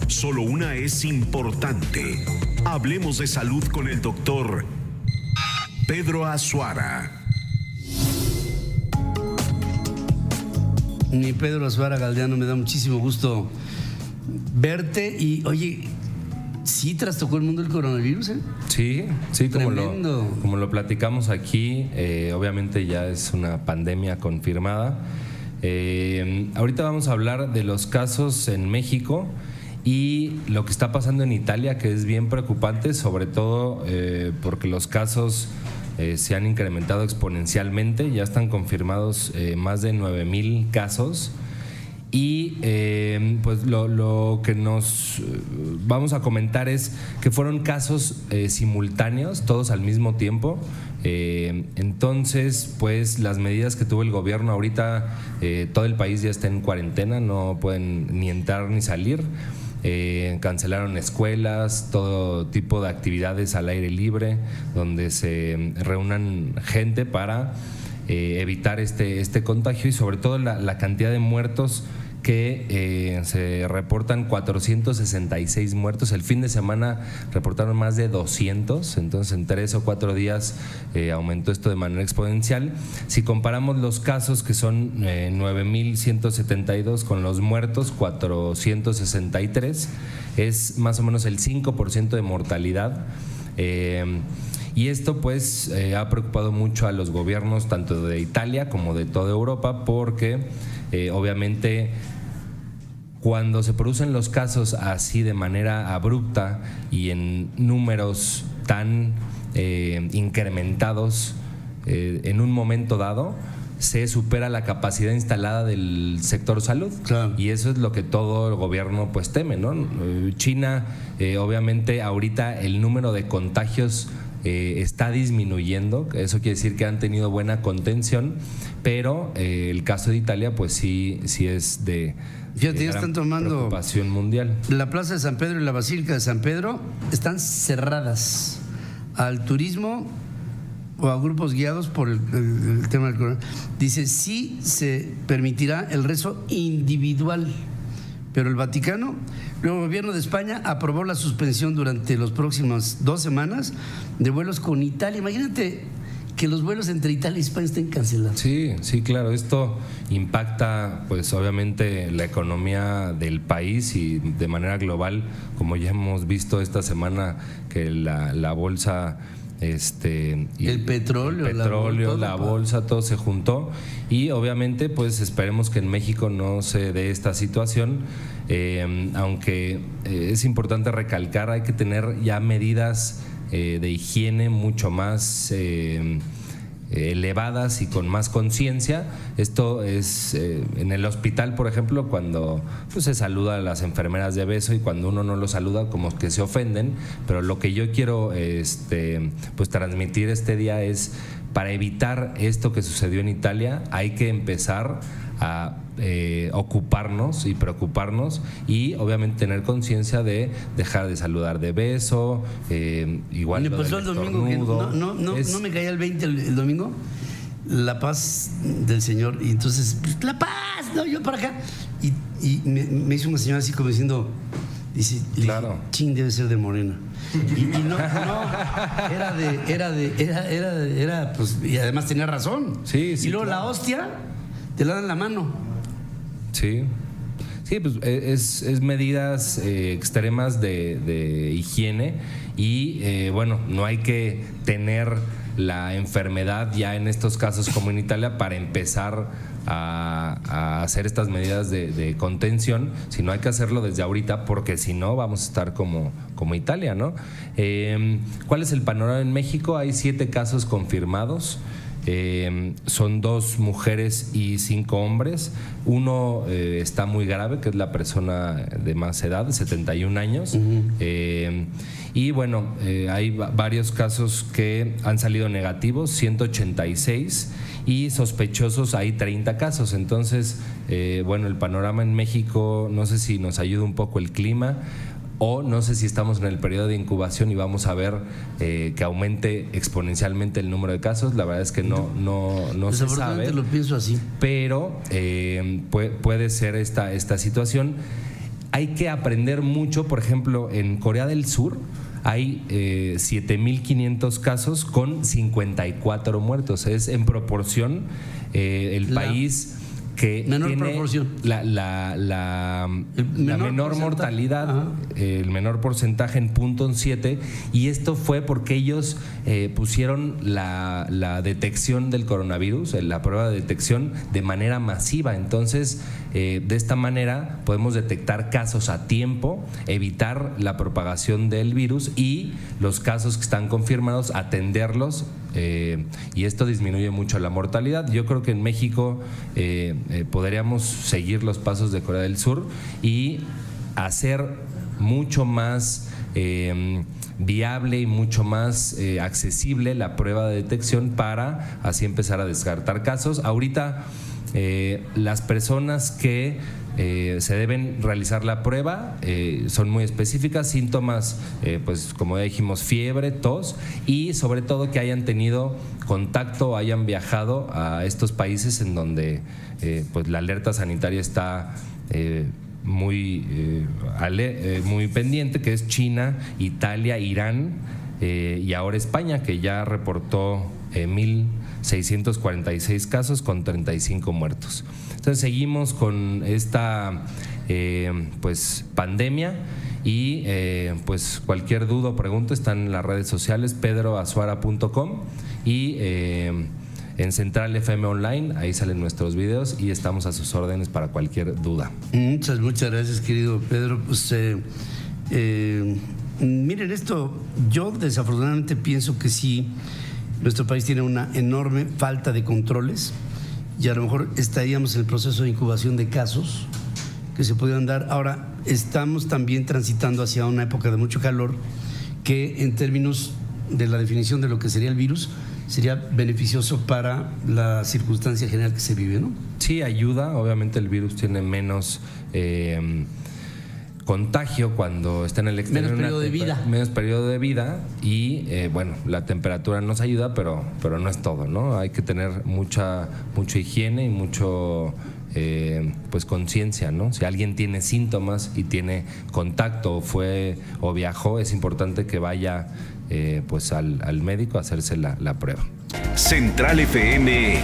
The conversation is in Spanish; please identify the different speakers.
Speaker 1: Solo una es importante. Hablemos de salud con el doctor Pedro Azuara.
Speaker 2: Mi Pedro Azuara Galdeano, me da muchísimo gusto verte. Y oye, ¿sí trastocó el mundo el coronavirus?
Speaker 3: Sí, como lo platicamos aquí, obviamente ya es una pandemia confirmada. Ahorita vamos a hablar de los casos en México y lo que está pasando en Italia, que es bien preocupante, sobre todo porque los casos se han incrementado exponencialmente. Ya están confirmados más de 9,000 casos. Y pues lo que nos vamos a comentar es que fueron casos simultáneos, todos al mismo tiempo. Entonces, pues las medidas que tuvo el gobierno ahorita, todo el país ya está en cuarentena, no pueden ni entrar ni salir. Cancelaron escuelas, todo tipo de actividades al aire libre, donde se reúnan gente para evitar este contagio, y sobre todo la cantidad de muertos que se reportan 466 muertos. El fin de semana reportaron más de 200, entonces en 3 o 4 días aumentó esto de manera exponencial. Si comparamos los casos, que son 9,172, con los muertos, 463, es más o menos el 5% de mortalidad. Y esto pues ha preocupado mucho a los gobiernos tanto de Italia como de toda Europa, porque obviamente cuando se producen los casos así de manera abrupta y en números tan incrementados en un momento dado, se supera la capacidad instalada del sector salud.
Speaker 2: Claro.
Speaker 3: Y eso es lo que todo el gobierno pues teme, ¿no? China, obviamente ahorita el número de contagios está disminuyendo, eso quiere decir que han tenido buena contención, pero el caso de Italia pues sí es de
Speaker 2: fíjate, ya están tomando
Speaker 3: preocupación mundial.
Speaker 2: La Plaza de San Pedro y la Basílica de San Pedro están cerradas al turismo o a grupos guiados por el tema del coronavirus. Dice, sí se permitirá el rezo individual, pero el Vaticano, el gobierno de España aprobó la suspensión durante las próximas 2 semanas de vuelos con Italia. Imagínate que los vuelos entre Italia y España estén cancelados.
Speaker 3: Sí, claro, esto impacta pues obviamente la economía del país y de manera global, como ya hemos visto esta semana que la bolsa y
Speaker 2: el petróleo,
Speaker 3: la bolsa, todo se juntó, y obviamente pues esperemos que en México no se dé esta situación, aunque es importante recalcar, hay que tener ya medidas de higiene mucho más elevadas y con más conciencia. Esto es en el hospital, por ejemplo, cuando pues, se saluda a las enfermeras de beso, y cuando uno no lo saluda como que se ofenden. Pero lo que yo quiero pues transmitir este día es, para evitar esto que sucedió en Italia, hay que empezar a ocuparnos y preocuparnos, y obviamente tener conciencia de dejar de saludar de beso, igual.
Speaker 2: Me pasó el domingo que no me caía el 20 el domingo, la paz del Señor, y entonces, pues, la paz, no, yo para acá, y me hizo una señora así como diciendo, dice,
Speaker 3: claro,
Speaker 2: ching, debe ser de Morena. Y no, era pues, y además tenía razón.
Speaker 3: Sí,
Speaker 2: y luego
Speaker 3: claro.
Speaker 2: La hostia te la dan la mano.
Speaker 3: Sí, pues es medidas extremas de higiene, y bueno, no hay que tener la enfermedad ya en estos casos como en Italia para empezar a hacer estas medidas de contención, sino hay que hacerlo desde ahorita, porque si no vamos a estar como Italia, ¿no? ¿Cuál es el panorama en México? Hay 7 casos confirmados. Son 2 mujeres y 5 hombres. Uno está muy grave, que es la persona de más edad, de 71 años. Y bueno, hay varios casos que han salido negativos, 186, y sospechosos hay 30 casos. Entonces, bueno, el panorama en México, no sé si nos ayuda un poco el clima, o no sé si estamos en el periodo de incubación y vamos a ver que aumente exponencialmente el número de casos. La verdad es que no se sabe.
Speaker 2: Lo pienso así.
Speaker 3: Pero puede ser esta situación. hay que aprender mucho. Por ejemplo, en Corea del Sur hay 7.500 casos con 54 muertos. Es en proporción el país que
Speaker 2: menor
Speaker 3: tiene
Speaker 2: proporción.
Speaker 3: la menor mortalidad, el menor porcentaje en 0.7, y esto fue porque ellos pusieron la detección del coronavirus, la prueba de detección, de manera masiva. Entonces, de esta manera podemos detectar casos a tiempo, evitar la propagación del virus y los casos que están confirmados, atenderlos, y esto disminuye mucho la mortalidad. Yo creo que en México podríamos seguir los pasos de Corea del Sur y hacer mucho más viable y mucho más accesible la prueba de detección para así empezar a descartar casos. Ahorita las personas que se deben realizar la prueba son muy específicas, síntomas pues como ya dijimos, fiebre, tos, y sobre todo que hayan tenido contacto o hayan viajado a estos países en donde pues la alerta sanitaria está muy pendiente, que es China, Italia, Irán y ahora España, que ya reportó 1.646 casos con 35 muertos. Entonces seguimos con esta pues pandemia, y pues cualquier duda o pregunta está en las redes sociales, pedroazuara.com, y en Central FM Online, ahí salen nuestros videos y estamos a sus órdenes para cualquier duda.
Speaker 2: Muchas gracias, querido Pedro. Pues miren esto, yo desafortunadamente pienso que sí, nuestro país tiene una enorme falta de controles, y a lo mejor estaríamos en el proceso de incubación de casos que se pudieran dar. Ahora, estamos también transitando hacia una época de mucho calor, que en términos de la definición de lo que sería el virus, sería beneficioso para la circunstancia general que se vive, ¿no?
Speaker 3: Sí, ayuda. Obviamente el virus tiene menos contagio cuando está en el exterior.
Speaker 2: Menos periodo de vida.
Speaker 3: Menos periodo de vida, y bueno, la temperatura nos ayuda, pero no es todo, ¿no? Hay que tener mucha higiene y mucho pues conciencia, ¿no? Si alguien tiene síntomas y tiene contacto o viajó, es importante que vaya pues al médico a hacerse la prueba.
Speaker 1: Central FM